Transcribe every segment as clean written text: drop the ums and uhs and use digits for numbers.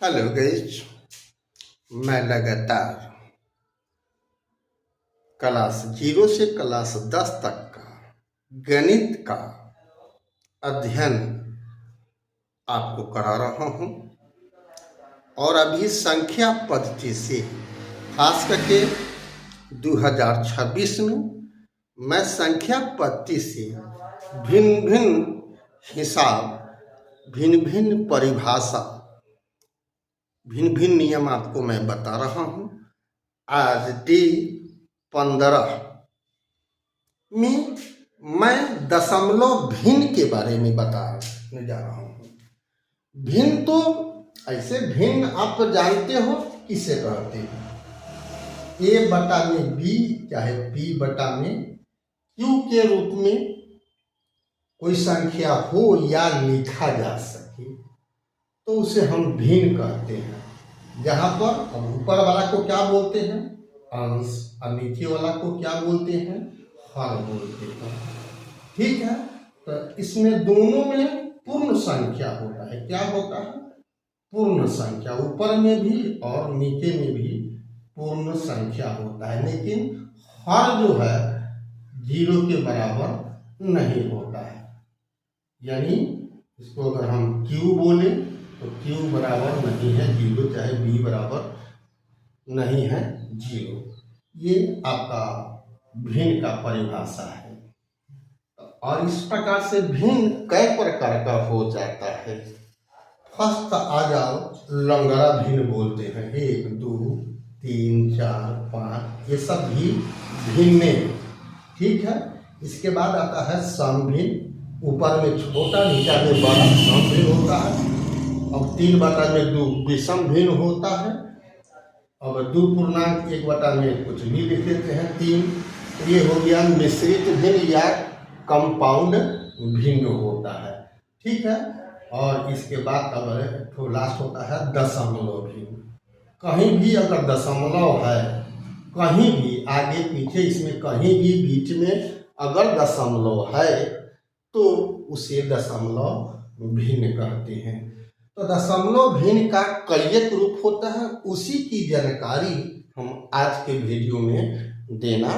Hello guys. मैं लगातार class 0 से क्लास 10 तक का गणित का अध्ययन आपको करा रहा हूं और अभी संख्या पद्धति से खास करके 2026 में मैं संख्या पद्धति से भिन्न भिन्न हिसाब, भिन्न भिन्न परिभाषा, भिन्न भिन्न नियम आपको मैं बता रहा हूं। आज डे 15 में मैं दशमलव भिन्न के बारे में बताने जा रहा हूं। भिन्न तो ऐसे भिन्न आप तो जानते हो किसे कहते हैं। ए बटा में बी चाहे पी बटा में क्यू के रूप में कोई संख्या हो या लिखा जा सके तो उसे हम भिन्न कहते हैं। जहां पर अब ऊपर वाला को क्या बोलते हैं? अंश, और नीचे वाला को क्या बोलते हैं? हर बोलते हैं। ठीक है, तो इसमें दोनों में पूर्ण संख्या होता है। क्या होता है? पूर्ण संख्या। ऊपर में भी और नीचे में भी पूर्ण संख्या होता है, लेकिन हर जो है 0 के बराबर नहीं होता है। यानी इसको अगर हम Q बोले तो Q बराबर नहीं है 0, चाहे B बराबर नहीं है 0। ये आपका भिन्न का परिभाषा है। और इस प्रकार से भिन्न कई प्रकार का हो जाता है। फर्स्ट आ जाओ, लंगड़ा भिन्न बोलते हैं। 1 2 3 4 5 ये सब भी भिन्न। ठीक है, इसके बाद आता है समभिन्न। ऊपर में छोटा, नीचे में बड़ा समभिन्न होता है। अब 3/2 विषम भिन्न होता है। अब 2 पूर्णांक 1/, में कुछ भी लिख देते हैं 3। ये हो गया मिश्रित भिन्न या कंपाउंड भिन्न होता है। ठीक है, और इसके बाद अब तो लास्ट होता है दशमलव भिन्न। कहीं भी अगर दशमलव है, कहीं भी आगे पीछे इसमें कहीं भी बीच में अगर दशमलव है तो उसे दशमलव भिन्न कहते हैं। तो दशमलव भिन्न का कई रूप होता है, उसी की जानकारी हम आज के वीडियो में देना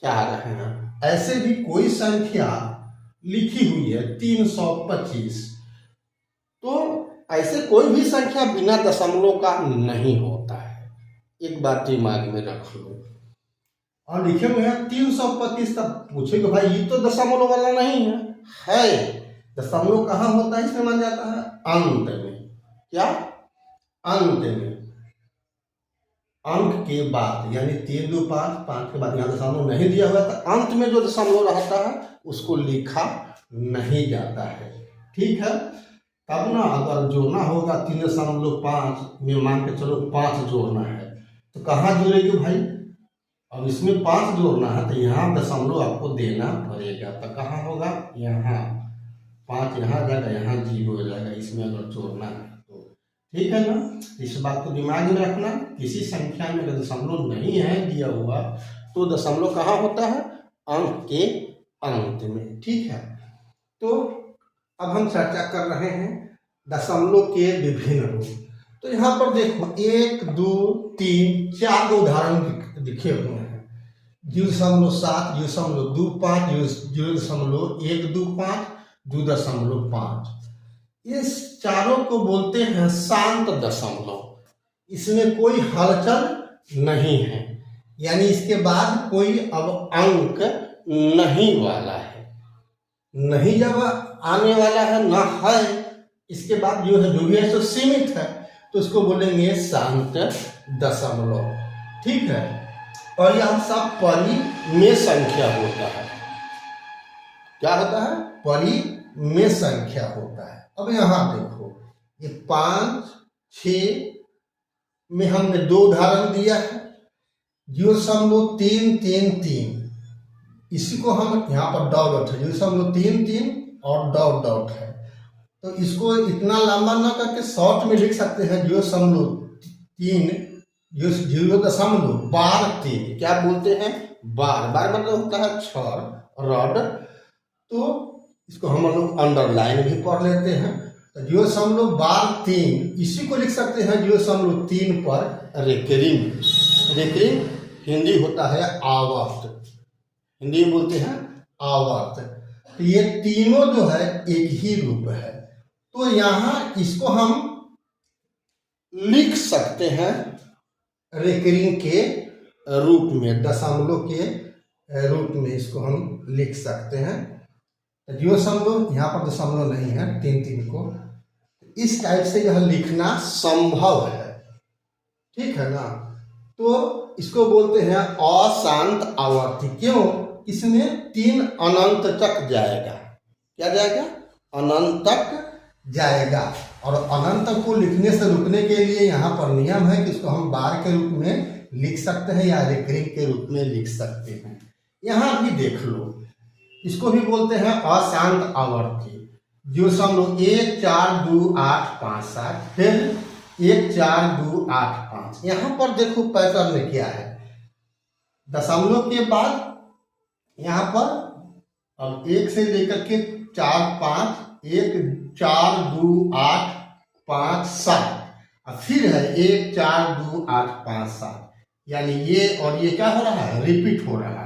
चाह रहे हैं। ऐसे भी कोई संख्या लिखी हुई है 325, तो ऐसे कोई भी संख्या बिना दशमलव का नहीं होता है। एक बात दिमाग में रख लो। और लिखे हुए हैं 325, तब पूछेगा भाई ये तो दशमलव वाला नहीं है। दशमलव कहाँ होता है? इसमें मान जाता है अंत में। क्या? अंत में, अंक के बाद, यानी 3 2 5 5 के बाद यहाँ दशमलव नहीं दिया हुआ था। अंत में जो दशमलव रहता है उसको लिखा नहीं जाता है। ठीक है, तब ना अगर जोड़ना होगा 3.5 में, मान के चलो 5 जोड़ना है तो कहाँ जोड़ेंगे भाई? अब इसमें 5 जोड़ना है तो यहाँ दशमलव आपको देना पड़ेगा। तो कहाँ होगा? यहाँ 5 यहाँ जाएगा, यहाँ 0 हो जाएगा इसमें अगर जोड़ना है तो। ठीक है ना, इस बात को दिमाग में रखना। किसी संख्या में अगर दशमलव नहीं है दिया हुआ तो दशमलव कहाँ होता है? अंक के अंत में। ठीक है, तो अब हम चर्चा कर रहे हैं दशमलव के विभिन्न रूप। तो यहाँ पर देखो 1 2 3 4 उदाहरण लिखे हुए हैं। 0.7, 0.25, 0.125, 2.5। इस चारों को बोलते हैं शांत दशमलव। इसमें कोई हलचल नहीं है, यानी इसके बाद कोई अब अंक नहीं वाला है। नहीं जब आने वाला है ना है, इसके बाद जो है जो भी है तो सीमित है, तो उसको बोलेंगे शांत दशमलव। ठीक है, और यह सब परिमेय संख्या होता है। क्या होता है? परिमेय संख्या होता है। अब यहाँ देखो, ये 5 6 में हमने 2 उदाहरण दिया है। 0.333, इसी को हम यहाँ पर डॉट है 0.33 और डॉट है, तो इसको इतना लंबा ना करके शॉर्ट में लिख सकते हैं 0.3 0.3। क्या बोलते हैं? बार मतलब होता है 6 रॉड। तो इसको हम लोग अंडरलाइन भी पढ़ लेते हैं। तो जीरो दशमलव बार 3 इसी को लिख सकते हैं 0.3 पर रेकरिंग। रेकरिंग हिंदी होता है आवर्त, हिंदी में बोलते हैं आवर्त। तो ये तीनों जो है एक ही रूप है। तो यहाँ इसको हम लिख सकते हैं रेकरिंग के रूप में, दशमलव के रूप में इसको हम लिख सकते हैं। जीरो दशमलव, यहाँ पर दशमलव नहीं है, 3 को इस टाइप से यह लिखना संभव है, ठीक है ना। तो इसको बोलते हैं अशांत आवर्ती। क्यों? इसमें 3 अनंत तक जाएगा। क्या जाएगा? अनंत तक जाएगा। और अनंत को लिखने से रुकने के लिए यहाँ पर नियम है कि इसको हम बार के रूप में लिख सकते हैं या रेकरिंग के रूप में लिख सकते हैं। यहाँ भी देख लो, इसको भी बोलते हैं अशांत आवर्ती। 0.142857, फिर 14285। यहाँ पर देखो पैटर्न क्या है, दशमलव के बाद यहाँ पर अब 1 से लेकर के 4 5 1 4 2 8 5 7 और फिर है 1 4 2 8 5 7, यानी ये और ये क्या हो रहा है? रिपीट हो रहा है।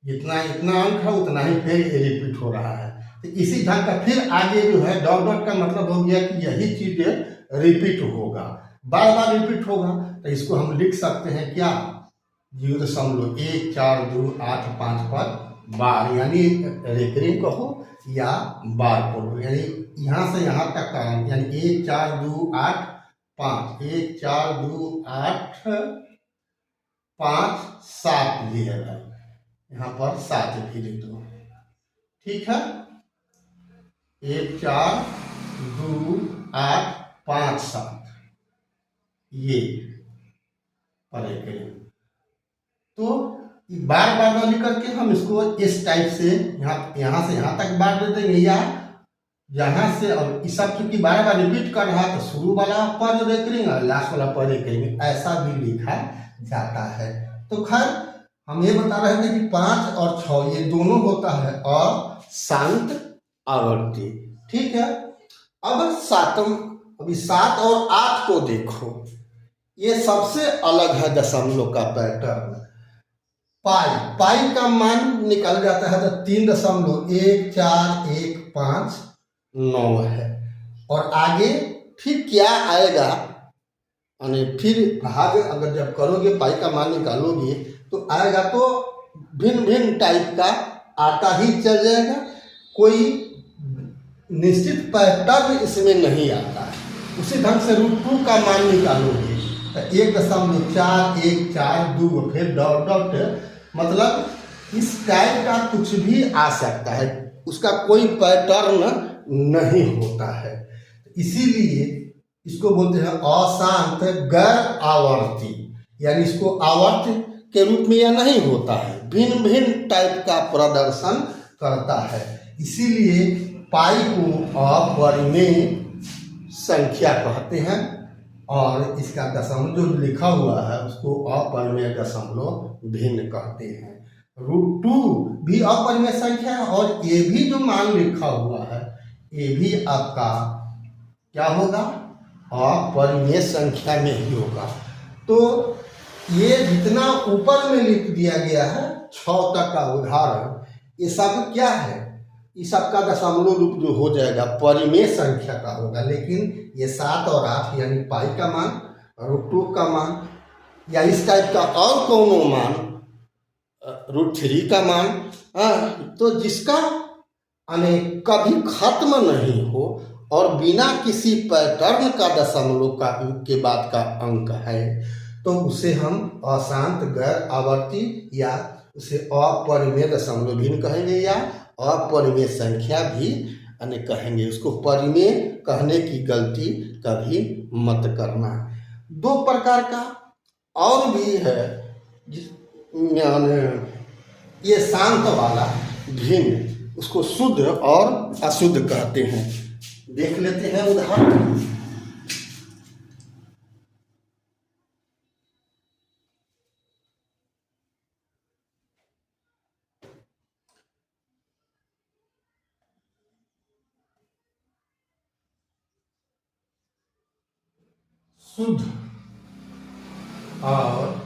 जितना इतना अंक है उतना ही फिर ये रिपीट हो रहा है। तो इसी ढंग का फिर आगे जो है डॉट डॉट का मतलब हो गया कि यही चीज रिपीट होगा, बार बार रिपीट होगा। तो इसको हम लिख सकते हैं क्या? 0.1428 पर बार, यानी रेकरिंग कहो या बार कहो, यानी यहाँ से यहाँ तक का अंक, यानी 1 4 2 8 5 1 4 2 8 5 7 भी है भाई, यहाँ पर 7 भी लिख दो, ठीक है। 1 4 2 8 5 7 ये पर रेकरिंग। तो बार बार ना लिख करके हम इसको इस टाइप से यहाँ से यहाँ तक बार दे देंगे, या यहाँ से, और इस सब चूंकि बार बार रिपीट कर रहा है तो शुरू वाला पर रेकरिंग और लास्ट वाला पर रेकरिंग, ऐसा भी लिखा जाता है। तो खैर हम ये बता रहे थे कि 5 और 6 ये दोनों होता है अशांत आवर्ती, ठीक है। अब अभी 7 और 8 को देखो, ये सबसे अलग है दशमलव का पैटर्न। पाई का मान निकल जाता है तो 3.1415 है, और आगे फिर क्या आएगा, यानी फिर भाग अगर जब करोगे पाई का मान निकालोगे तो आएगा तो भिन्न भिन्न टाइप का आता ही चल जाएगा, कोई निश्चित पैटर्न इसमें नहीं आता है। उसी ढंग से √2 का मान निकालोगे तो 1.4142, फिर डॉट डॉट, मतलब इस टाइप का कुछ भी आ सकता है, उसका कोई पैटर्न नहीं होता है। इसीलिए इसको बोलते हैं अशांत गैर आवर्ती, यानी इसको आवर्त के रूप में यह नहीं होता है, भिन्न भिन्न टाइप का प्रदर्शन करता है। इसीलिए पाई को अपरिमेय संख्या कहते हैं, और इसका दशमलव जो लिखा हुआ है उसको अपरिमेय दशमलव भिन्न कहते हैं। √2 भी अपरिमेय संख्या है, और ये भी जो मान लिखा हुआ है ये भी आपका क्या होगा? अपरिमेय संख्या में ही होगा। तो ये जितना ऊपर में लिख दिया गया है 6 तक का उदाहरण, ये सब क्या है? इस सब का दशमलव रूप जो हो जाएगा परिमेय संख्या का होगा, लेकिन ये 7 और 8 यानी पाई का मान, √2 का मान, या इस टाइप का और कोनो मान, √3 का मान, तो जिसका कभी खत्म नहीं हो और बिना किसी पैटर्न का दशमलव का के बाद का अंक है, तो उसे हम अशांत गैर आवर्ती या उसे अपरिमेय दशमलव भिन्न कहेंगे, या अपरिमेय संख्या भी कहेंगे। उसको परिमेय कहने की गलती कभी मत करना। 2 प्रकार का और भी है, ये शांत वाला भिन्न, उसको शुद्ध और अशुद्ध कहते हैं। देख लेते हैं उदाहरण। शुद्ध और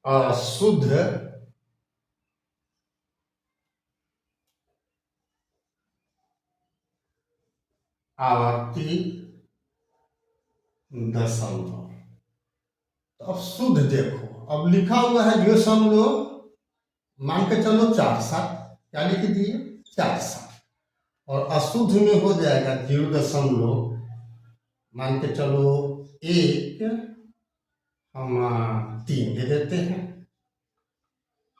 अशुद्ध आवर्ती दशमलव। तो अब शुद्ध देखो, अब लिखा हुआ है 0, मान के चलो 4/7, क्या लिख दिए 4/7, और अशुद्ध में हो जाएगा 0, मान के चलो 1, हम 3 दे देते हैं,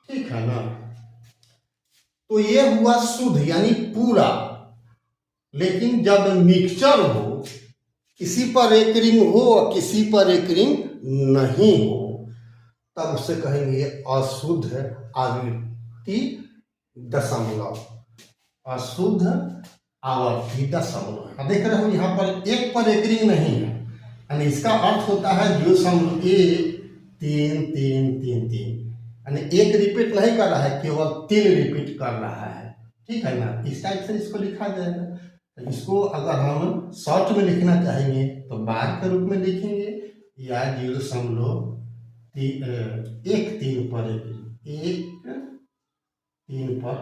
ठीक है ना। तो ये हुआ शुद्ध यानी पूरा। लेकिन जब मिक्सचर हो, किसी पर एक रिंग हो और किसी पर एक रिंग नहीं हो, तब उसे कहेंगे अशुद्ध आवर्ती दशमलव। अशुद्ध आवर्ती दशमलव। देख रहे हो यहाँ पर एक रिंग नहीं है, यानी इसका अर्थ होता है 0.1 3 3 3 3, यानी एक रिपीट नहीं कर रहा है, केवल 3 रिपीट कर रहा है, ठीक है ना। इस टाइप से इसको लिखा जाएगा। तो इसको अगर हम शॉर्ट में लिखना चाहेंगे तो बार के रूप में लिखेंगे, या 0.13 पर एक 3 पर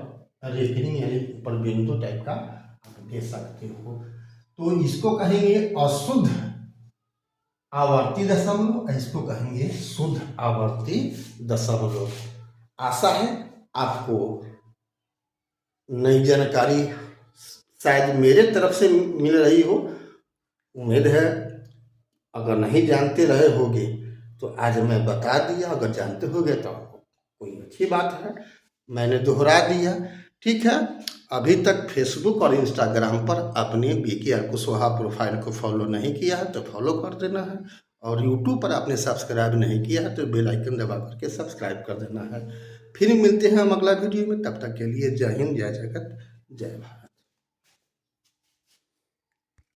रेकरिंग यानी ऊपर बिंदु टाइप का आप दे सकते हो। तो इसको कहेंगे अशुद्ध आवर्ती दशमलव, इसको कहेंगे शुद्ध आवर्ती दशमलव। आशा है आपको नई जानकारी शायद मेरे तरफ से मिल रही हो। उम्मीद है अगर नहीं जानते रहे होगे तो आज मैं बता दिया, अगर जानते होगे तो कोई अच्छी बात है, मैंने दोहरा दिया, ठीक है। अभी तक फेसबुक और इंस्टाग्राम पर अपने BK कुशवाहा प्रोफाइल को फॉलो नहीं किया है तो फॉलो कर देना है, और यूट्यूब पर आपने सब्सक्राइब नहीं किया है तो बेल आइकन दबा करके सब्सक्राइब कर देना है। फिर मिलते हैं हम अगला वीडियो में, तब तक के लिए जय हिंद, जय जगत, जय भारत।